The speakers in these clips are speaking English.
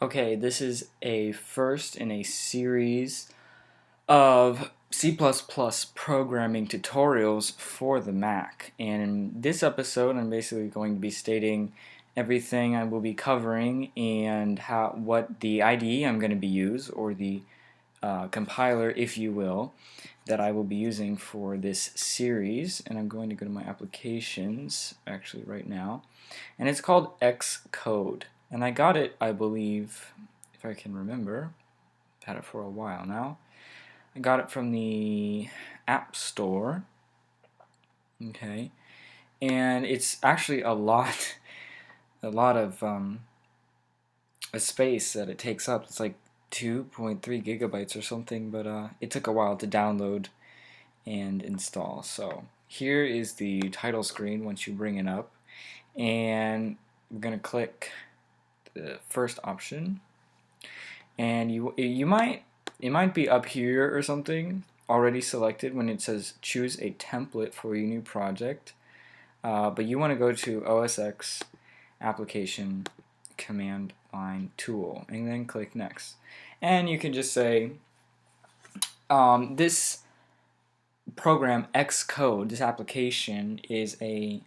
Okay, this is a first in a series of C++ programming tutorials for the Mac. And in this episode, I'm basically going to be stating everything I will be covering and what the IDE I'm going to be use, or the compiler, if you will, that I will be using for this series. And I'm going to go to my applications actually right now, and it's called Xcode. And I got it, I believe, if I can remember, I've had it for a while now. I got it from the App Store. Okay, and it's actually a lot, a lot of a space that it takes up. It's like 2.3 gigabytes or something, but it took a while to download and install. So here is the title screen once you bring it up, and we're gonna click the first option, and you might it might be up here or something already selected when it says choose a template for your new project, but you want to go to OS X application command line tool and then click next, and you can just say this program Xcode, this application is an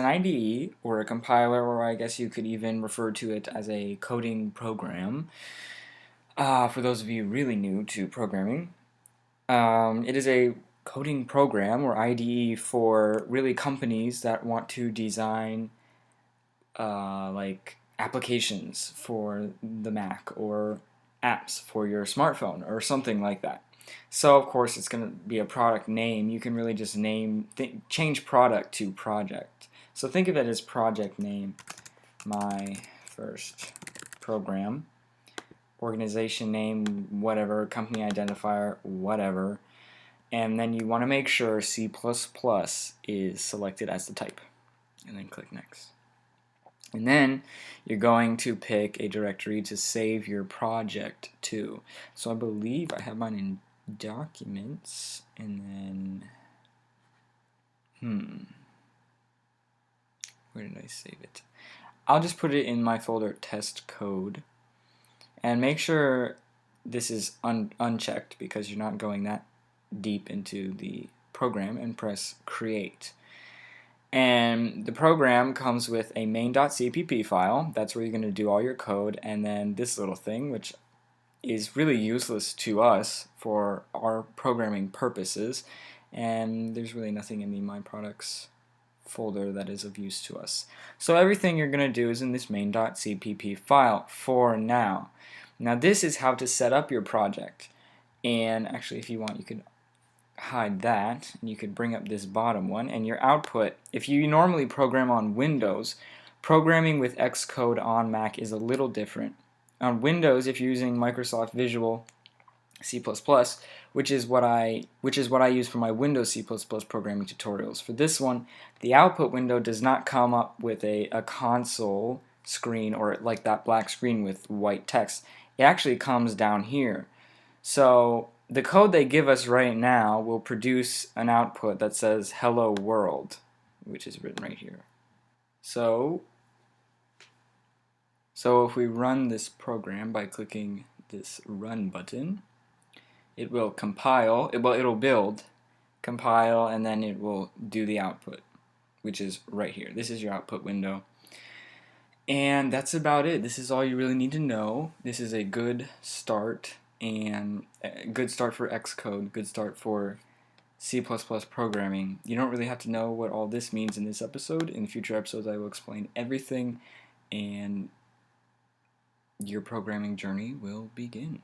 IDE or a compiler, or I guess you could even refer to it as a coding program. For those of you really new to programming, it is a coding program or IDE for really companies that want to design like applications for the Mac, or apps for your smartphone or something like that. So of course it's going to be a product name. You can really just change product to project. So think of it as project name, my first program, organization name, whatever, company identifier, whatever, and then you want to make sure C++ is selected as the type, and then click next. And then you're going to pick a directory to save your project to. So I believe I have mine in documents, and then where did I save it? I'll just put it in my folder test code, and make sure this is unchecked because you're not going that deep into the program, and press create. And the program comes with a main.cpp file. That's where you're going to do all your code, and then this little thing, which is really useless to us for our programming purposes, and there's really nothing in the My Products folder that is of use to us. So everything you're going to do is in this main.cpp file for now. Now this is how to set up your project, and actually if you want you can hide that, and you could bring up this bottom one, and your output, if you normally program on Windows, programming with Xcode on Mac is a little different. On Windows, if you're using Microsoft Visual C++, which is what I use for my Windows C++ programming tutorials. For this one, the output window does not come up with a console screen, or like that black screen with white text. It actually comes down here. So the code they give us right now will produce an output that says hello world, which is written right here. So if we run this program by clicking this run button, it will compile, it'll build, compile, and then it will do the output, which is right here. This is your output window. And that's about it. This is all you really need to know. This is a good start, and a good start for Xcode, good start for C++ programming. You don't really have to know what all this means in this episode. In future episodes I will explain everything, and your programming journey will begin.